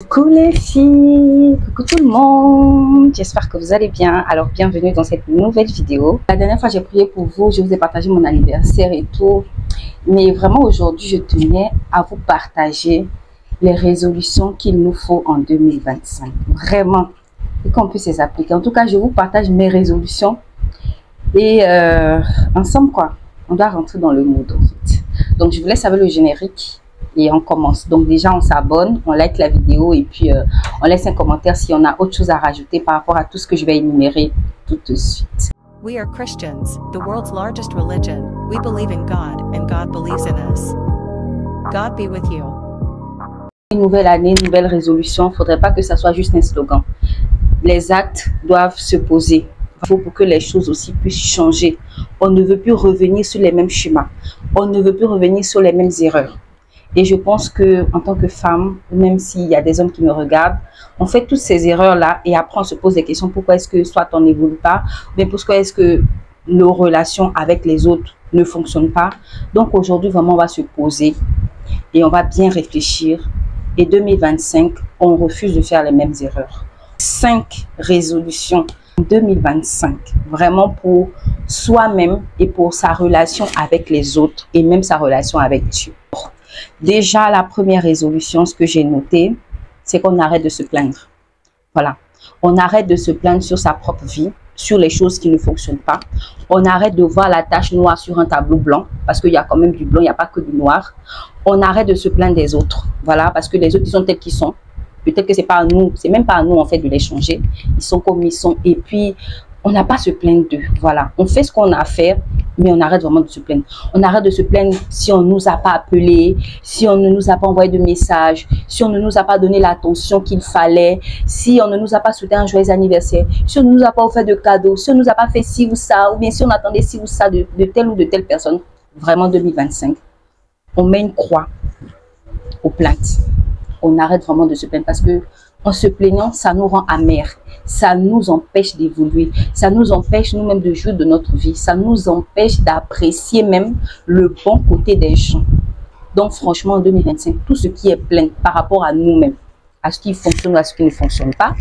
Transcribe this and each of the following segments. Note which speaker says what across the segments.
Speaker 1: Coucou les filles, coucou tout le monde, j'espère que vous allez bien. Alors bienvenue dans cette nouvelle vidéo. La dernière fois j'ai prié pour vous, je vous ai partagé mon anniversaire et tout. Mais vraiment aujourd'hui je tenais à vous partager les résolutions qu'il nous faut en 2025. Vraiment, et qu'on puisse les appliquer. En tout cas je vous partage mes résolutions. Et ensemble quoi, on doit rentrer dans le mood en fait. Donc je vous laisse avec le générique. Et on commence. Donc déjà on s'abonne, on like la vidéo et puis on laisse un commentaire si on a autre chose à rajouter par rapport à tout ce que je vais énumérer tout de suite.
Speaker 2: We are Christians, the world's largest religion. We believe in God and God believes in us. God be with you.
Speaker 1: Une nouvelle année, nouvelle résolution, il ne faudrait pas que ça soit juste un slogan. Les actes doivent se poser. Il faut pour que les choses aussi puissent changer. On ne veut plus revenir sur les mêmes schémas. On ne veut plus revenir sur les mêmes erreurs. Et je pense que en tant que femme, même s'il y a des hommes qui me regardent, on fait toutes ces erreurs-là et après on se pose des questions. Pourquoi est-ce que soit on n'évolue pas, mais pourquoi est-ce que nos relations avec les autres ne fonctionnent pas? Donc aujourd'hui, vraiment, on va se poser et on va bien réfléchir. Et 2025, on refuse de faire les mêmes erreurs. 5 résolutions 2025, vraiment pour soi-même et pour sa relation avec les autres et même sa relation avec Dieu. Déjà, la première résolution, ce que j'ai noté, c'est qu'on arrête de se plaindre. Voilà. On arrête de se plaindre sur sa propre vie, sur les choses qui ne fonctionnent pas. On arrête de voir la tache noire sur un tableau blanc, parce qu'il y a quand même du blanc, il n'y a pas que du noir. On arrête de se plaindre des autres. Voilà, parce que les autres, ils sont tels qu'ils sont. Peut-être que c'est pas à nous, c'est même pas à nous en fait de les changer. Ils sont comme ils sont. Et puis, on n'a pas à se plaindre d'eux. Voilà. On fait ce qu'on a à faire, mais on arrête vraiment de se plaindre. On arrête de se plaindre si on ne nous a pas appelé, si on ne nous a pas envoyé de message, si on ne nous a pas donné l'attention qu'il fallait, si on ne nous a pas souhaité un joyeux anniversaire, si on ne nous a pas offert de cadeaux, si on ne nous a pas fait ci ou ça, ou bien si on attendait ci ou ça de telle ou de telle personne. Vraiment 2025, on met une croix aux plaintes. On arrête vraiment de se plaindre parce que en se plaignant, ça nous rend amers, ça nous empêche d'évoluer, ça nous empêche nous-mêmes de jouir de notre vie, ça nous empêche d'apprécier même le bon côté des gens. Donc franchement, en 2025, tout ce qui est plainte par rapport à nous-mêmes, à ce qui fonctionne ou à ce qui ne fonctionne pas,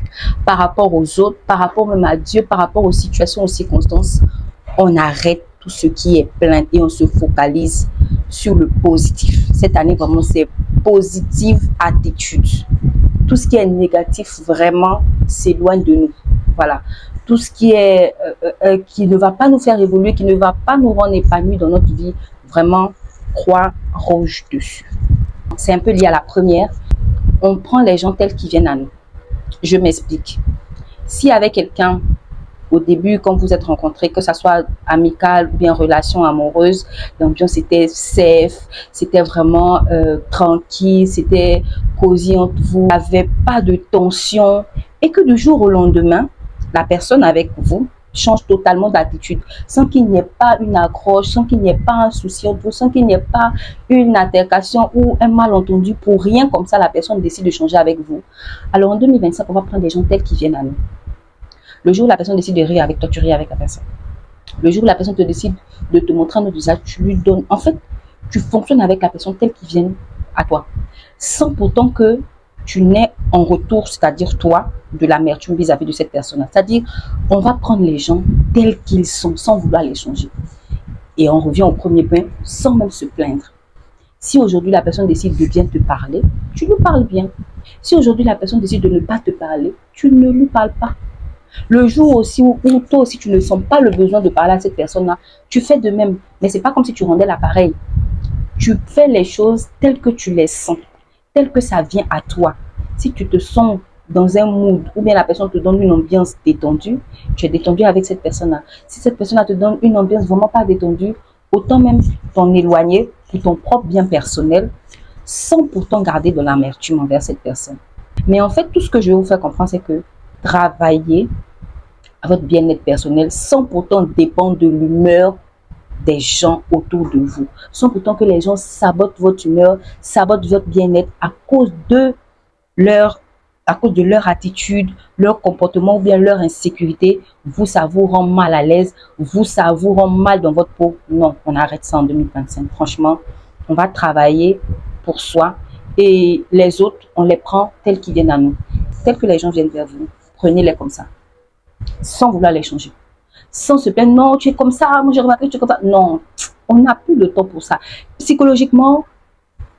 Speaker 1: par rapport aux autres, par rapport même à Dieu, par rapport aux situations, aux circonstances, on arrête tout ce qui est plainte et on se focalise sur le positif. Cette année, vraiment, c'est positive attitude. Tout ce qui est négatif, vraiment, s'éloigne de nous. Voilà. Tout ce qui est qui ne va pas nous faire évoluer, qui ne va pas nous rendre épanouis dans notre vie, vraiment, croix rouge dessus. C'est un peu lié à la première. On prend les gens tels qu'ils viennent à nous. Je m'explique. Si avec quelqu'un, au début, quand vous êtes rencontrés, que ça soit amical ou bien relation amoureuse, l'ambiance était safe, c'était vraiment tranquille, c'était cosy entre vous, il n'y avait pas de tension et que du jour au lendemain, la personne avec vous change totalement d'attitude, sans qu'il n'y ait pas une accroche, sans qu'il n'y ait pas un souci entre vous, sans qu'il n'y ait pas une altercation ou un malentendu, pour rien comme ça, la personne décide de changer avec vous. Alors en 2025, on va prendre des gens tels qu'ils viennent à nous. Le jour où la personne décide de rire avec toi, tu ris avec la personne. Le jour où la personne te décide de te montrer un autre visage, tu lui donnes. En fait, tu fonctionnes avec la personne telle qu'il vient à toi. Sans pourtant que tu n'aies en retour, c'est-à-dire toi, de l'amertume vis-à-vis de cette personne-là. C'est-à-dire, on va prendre les gens tels qu'ils sont, sans vouloir les changer. Et on revient au premier point, sans même se plaindre. Si aujourd'hui la personne décide de bien te parler, tu lui parles bien. Si aujourd'hui la personne décide de ne pas te parler, tu ne lui parles pas. Le jour aussi où toi aussi tu ne sens pas le besoin de parler à cette personne-là, tu fais de même. Mais c'est pas comme si tu rendais l'appareil. Tu fais les choses telles que tu les sens, telles que ça vient à toi. Si tu te sens dans un mood ou bien la personne te donne une ambiance détendue, tu es détendu avec cette personne-là. Si cette personne-là te donne une ambiance vraiment pas détendue, autant même t'en éloigner pour ton propre bien personnel, sans pourtant garder de l'amertume envers cette personne. Mais en fait, tout ce que je vais vous faire comprendre, c'est que travailler à votre bien-être personnel sans pourtant dépendre de l'humeur des gens autour de vous. Sans pourtant que les gens sabotent votre humeur, sabotent votre bien-être à cause de leur attitude, leur comportement ou bien leur insécurité. Vous, ça vous rend mal à l'aise. Vous, ça vous rend mal dans votre peau. Non, on arrête ça en 2025. Franchement, on va travailler pour soi Et les autres, on les prend tels qu'ils viennent à nous. Tels que les gens viennent vers vous, prenez-les comme ça. Sans vouloir les changer. Sans se plaindre, non, tu es comme ça, moi j'ai remarqué que tu es comme ça. Non, on n'a plus le temps pour ça. Psychologiquement,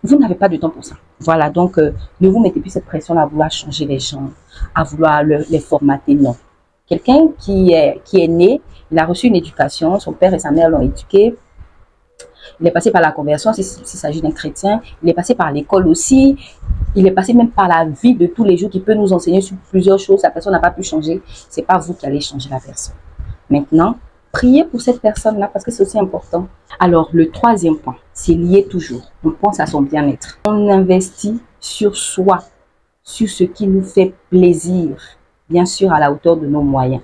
Speaker 1: vous n'avez pas de temps pour ça. Voilà, donc ne vous mettez plus cette pression-là à vouloir changer les gens, à vouloir les formater, non. Quelqu'un qui est né, il a reçu une éducation, son père et sa mère l'ont éduqué, il est passé par la conversion, s'il s'agit d'un chrétien, il est passé par l'école aussi, il est passé même par la vie de tous les jours qui peut nous enseigner sur plusieurs choses. La personne n'a pas pu changer, c'est pas vous qui allez changer la personne. Maintenant, priez pour cette personne-là parce que c'est aussi important. Alors, le troisième point, c'est lié toujours. On pense à son bien-être. On investit sur soi, sur ce qui nous fait plaisir, bien sûr à la hauteur de nos moyens.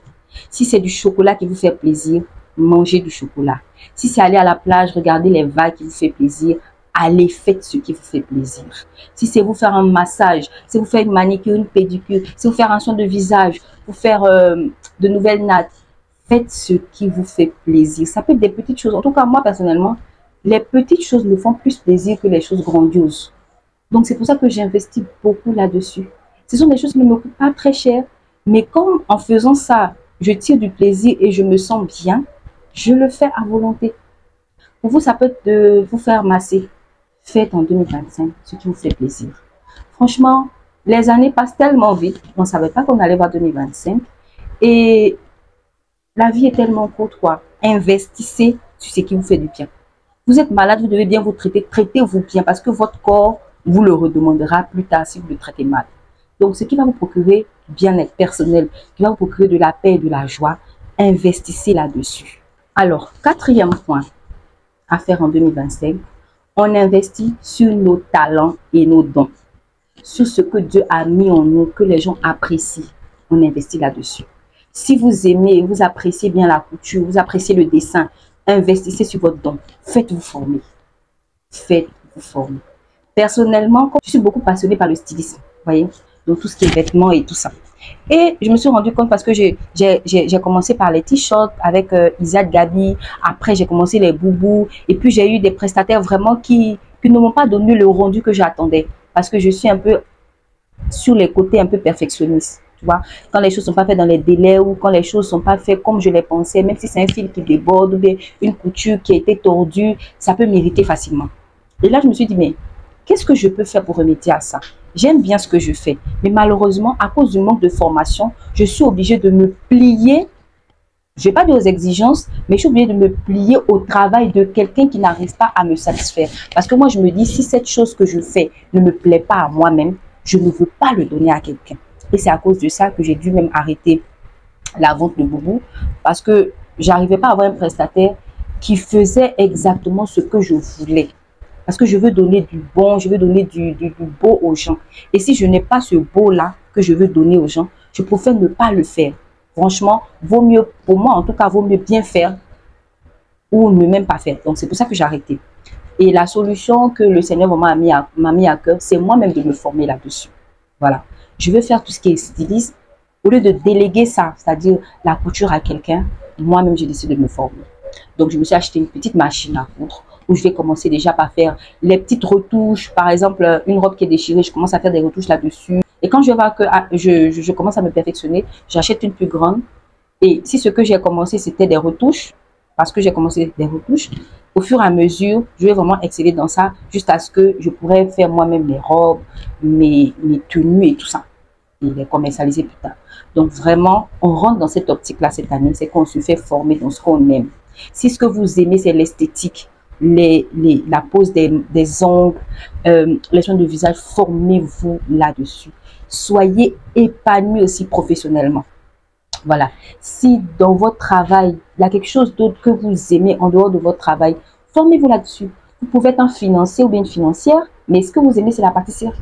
Speaker 1: Si c'est du chocolat qui vous fait plaisir, mangez du chocolat. Si c'est aller à la plage, regarder les vagues qui vous fait plaisir, allez, faites ce qui vous fait plaisir. Si c'est vous faire un massage, si vous faire une manicure, une pédicure, si vous faire un soin de visage, vous faire de nouvelles nattes, faites ce qui vous fait plaisir. Ça peut être des petites choses. En tout cas, moi, personnellement, les petites choses me font plus plaisir que les choses grandioses. Donc, c'est pour ça que j'investis beaucoup là-dessus. Ce sont des choses qui ne me coûtent pas très cher. Mais comme en faisant ça, je tire du plaisir et je me sens bien, je le fais à volonté. Pour vous, ça peut être de vous faire masser. Faites en 2025 ce qui vous fait plaisir. Franchement, les années passent tellement vite. On ne savait pas qu'on allait voir 2025. Et la vie est tellement courte, quoi. Investissez sur ce qui vous fait du bien. Vous êtes malade, vous devez bien vous traiter. Traitez-vous bien parce que votre corps vous le redemandera plus tard si vous le traitez mal. Donc, ce qui va vous procurer du bien-être personnel, qui va vous procurer de la paix et de la joie, investissez là-dessus. Alors, quatrième point à faire en 2025, on investit sur nos talents et nos dons. Sur ce que Dieu a mis en nous, que les gens apprécient, on investit là-dessus. Si vous aimez, vous appréciez bien la couture, vous appréciez le dessin, investissez sur votre don. Faites-vous former. Faites-vous former. Personnellement, je suis beaucoup passionnée par le stylisme, vous voyez, donc tout ce qui est vêtements et tout ça. Et je me suis rendu compte parce que j'ai commencé par les t-shirts avec Isaac Gabi. Après, j'ai commencé les boubous. Et puis, j'ai eu des prestataires vraiment qui ne m'ont pas donné le rendu que j'attendais. Parce que je suis un peu sur les côtés un peu perfectionnistes. Tu vois, quand les choses ne sont pas faites dans les délais ou quand les choses ne sont pas faites comme je les pensais, même si c'est un fil qui déborde ou bien une couture qui a été tordue, ça peut m'irriter facilement. Et là, je me suis dit, mais qu'est-ce que je peux faire pour remédier à ça? J'aime bien ce que je fais, mais malheureusement, à cause du manque de formation, je suis obligée de me plier, je ne vais pas dire aux exigences, mais je suis obligée de me plier au travail de quelqu'un qui n'arrive pas à me satisfaire. Parce que moi, je me dis, si cette chose que je fais ne me plaît pas à moi-même, je ne veux pas le donner à quelqu'un. Et c'est à cause de ça que j'ai dû même arrêter la vente de boubou, parce que j'arrivais pas à avoir un prestataire qui faisait exactement ce que je voulais. Parce que je veux donner du bon, je veux donner du beau aux gens. Et si je n'ai pas ce beau-là que je veux donner aux gens, je préfère ne pas le faire. Franchement, vaut mieux, pour moi en tout cas, vaut mieux bien faire ou ne même pas faire. Donc c'est pour ça que j'ai arrêté. Et la solution que le Seigneur vraiment m'a mis à cœur, c'est moi-même de me former là-dessus. Voilà. Je veux faire tout ce qui est stylisme. Au lieu de déléguer ça, c'est-à-dire la couture à quelqu'un, moi-même j'ai décidé de me former. Donc je me suis acheté une petite machine à coudre, où je vais commencer déjà par faire les petites retouches. Par exemple, une robe qui est déchirée, je commence à faire des retouches là-dessus. Et quand je vois que je commence à me perfectionner, j'achète une plus grande. Et si ce que j'ai commencé, c'était des retouches, parce que j'ai commencé des retouches, au fur et à mesure, je vais vraiment exceller dans ça, jusqu'à ce que je pourrais faire moi-même mes robes, mes tenues et tout ça. Et les commercialiser plus tard. Donc vraiment, on rentre dans cette optique-là cette année, c'est qu'on se fait former dans ce qu'on aime. Si ce que vous aimez, c'est l'esthétique, la pose des ongles, les soins de visage, formez-vous là-dessus. Soyez épanoui aussi professionnellement. Voilà. Si dans votre travail, il y a quelque chose d'autre que vous aimez en dehors de votre travail, formez-vous là-dessus. Vous pouvez être un financier ou bien une financière, mais ce que vous aimez, c'est la pâtisserie.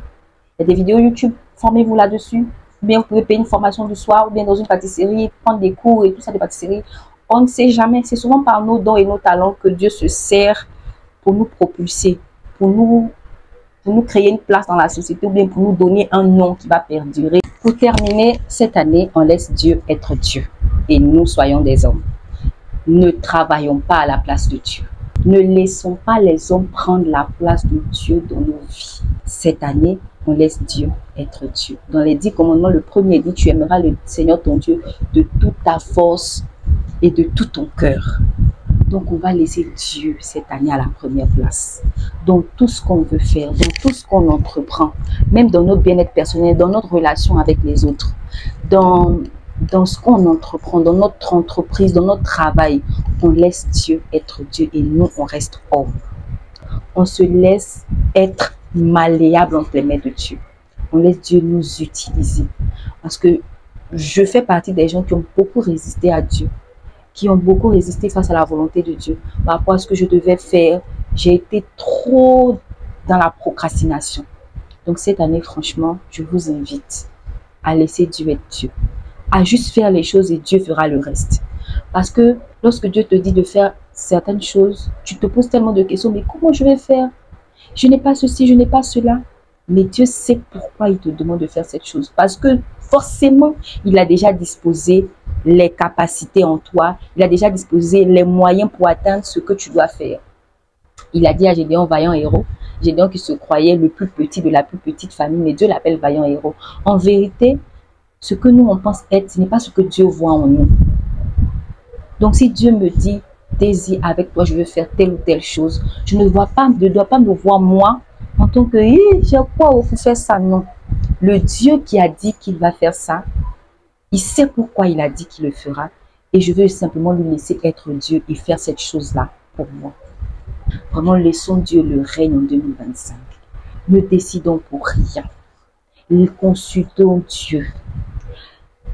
Speaker 1: Il y a des vidéos YouTube, formez-vous là-dessus. Ou bien vous pouvez payer une formation du soir, ou bien dans une pâtisserie, prendre des cours et tout ça de pâtisserie. On ne sait jamais. C'est souvent par nos dons et nos talents que Dieu se sert pour nous propulser, pour nous créer une place dans la société ou bien pour nous donner un nom qui va perdurer. Pour terminer, cette année, on laisse Dieu être Dieu et nous soyons des hommes. Ne travaillons pas à la place de Dieu. Ne laissons pas les hommes prendre la place de Dieu dans nos vies. Cette année, on laisse Dieu être Dieu. Dans les 10 commandements, le premier dit, tu aimeras le Seigneur ton Dieu de toute ta force et de tout ton cœur. Donc, on va laisser Dieu cette année à la première place. Dans tout ce qu'on veut faire, dans tout ce qu'on entreprend, même dans notre bien-être personnel, dans notre relation avec les autres, dans ce qu'on entreprend, dans notre entreprise, dans notre travail, on laisse Dieu être Dieu et nous, on reste homme. On se laisse être malléable entre les mains de Dieu. On laisse Dieu nous utiliser. Parce que je fais partie des gens qui ont beaucoup résisté à Dieu, qui ont beaucoup résisté face à la volonté de Dieu. Par rapport à ce que je devais faire, j'ai été trop dans la procrastination. Donc cette année, franchement, je vous invite à laisser Dieu être Dieu. À juste faire les choses et Dieu fera le reste. Parce que lorsque Dieu te dit de faire certaines choses, tu te poses tellement de questions, mais comment je vais faire? Je n'ai pas ceci, je n'ai pas cela. Mais Dieu sait pourquoi il te demande de faire cette chose. Parce que forcément, il a déjà disposé les capacités en toi. Il a déjà disposé les moyens pour atteindre ce que tu dois faire. Il a dit à Gédéon, vaillant héros. Gédéon qui se croyait le plus petit de la plus petite famille, mais Dieu l'appelle vaillant héros. En vérité, ce que nous on pense être, ce n'est pas ce que Dieu voit en nous. Donc si Dieu me dit, désir avec toi, je veux faire telle ou telle chose, je ne dois pas me voir moi en tant que, j'ai quoi pour faire ça, non. Le Dieu qui a dit qu'il va faire ça, il sait pourquoi il a dit qu'il le fera. Et je veux simplement lui laisser être Dieu et faire cette chose-là pour moi. Vraiment, laissons Dieu le règne en 2025. Ne décidons pour rien. Consultons Dieu.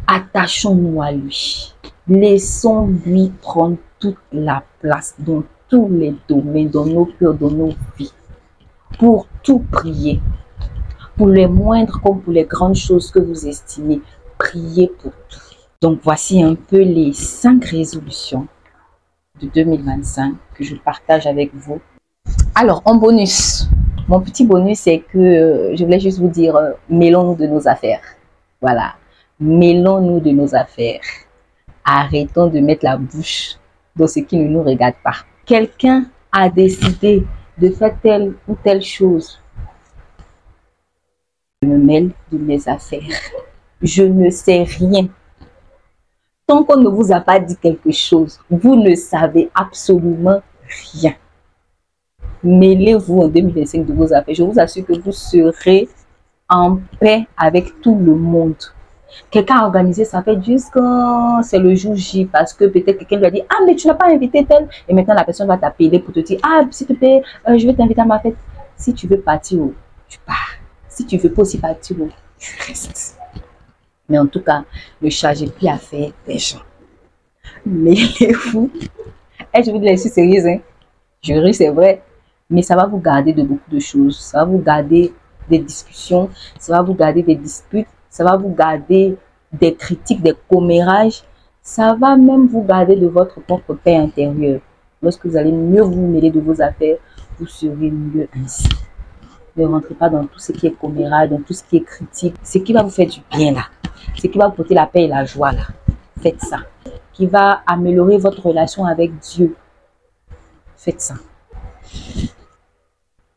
Speaker 1: Attachons-nous à lui. Laissons-lui prendre toute la place dans tous les domaines, dans nos cœurs, dans nos vies. Pour tout prier. Pour les moindres comme pour les grandes choses que vous estimez. Priez pour tout. Donc voici un peu les 5 résolutions de 2025 que je partage avec vous. Alors en bonus, mon petit bonus c'est que je voulais juste vous dire, mêlons-nous de nos affaires. Voilà, mêlons-nous de nos affaires. Arrêtons de mettre la bouche dans ce qui ne nous regarde pas. Quelqu'un a décidé de faire telle ou telle chose. Je me mêle de mes affaires. Je ne sais rien. Tant qu'on ne vous a pas dit quelque chose, vous ne savez absolument rien. Mêlez-vous en 2025 de vos affaires. Je vous assure que vous serez en paix avec tout le monde. Quelqu'un a organisé sa fête jusqu'à c'est le jour J parce que peut-être quelqu'un lui a dit « Ah, mais tu n'as pas invité tel » et maintenant la personne va t'appeler pour te dire « Ah, s'il te plaît, je vais t'inviter à ma fête. » Si tu veux partir, tu pars. Si tu veux pas aussi partir, tu restes. Mais en tout cas, ne chargez plus à faire des gens. Mêlez-vous. Et je vous dis, je suis sérieuse, hein. Je ris, c'est vrai. Mais ça va vous garder de beaucoup de choses. Ça va vous garder des discussions. Ça va vous garder des disputes. Ça va vous garder des critiques, des commérages. Ça va même vous garder de votre propre paix intérieure. Lorsque vous allez mieux vous mêler de vos affaires, vous serez mieux ainsi. Ne rentrez pas dans tout ce qui est commérage, dans tout ce qui est critique. Ce qui va vous faire du bien là. Ce qui va vous porter la paix et la joie là. Faites ça. Qui va améliorer votre relation avec Dieu. Faites ça.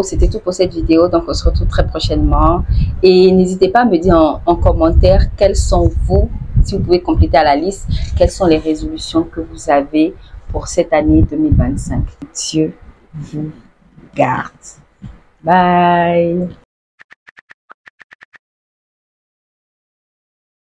Speaker 1: C'était tout pour cette vidéo, donc on se retrouve très prochainement. Et n'hésitez pas à me dire en commentaire quelles sont vous, si vous pouvez compléter à la liste, quelles sont les résolutions que vous avez pour cette année 2025. Dieu vous garde. Bye.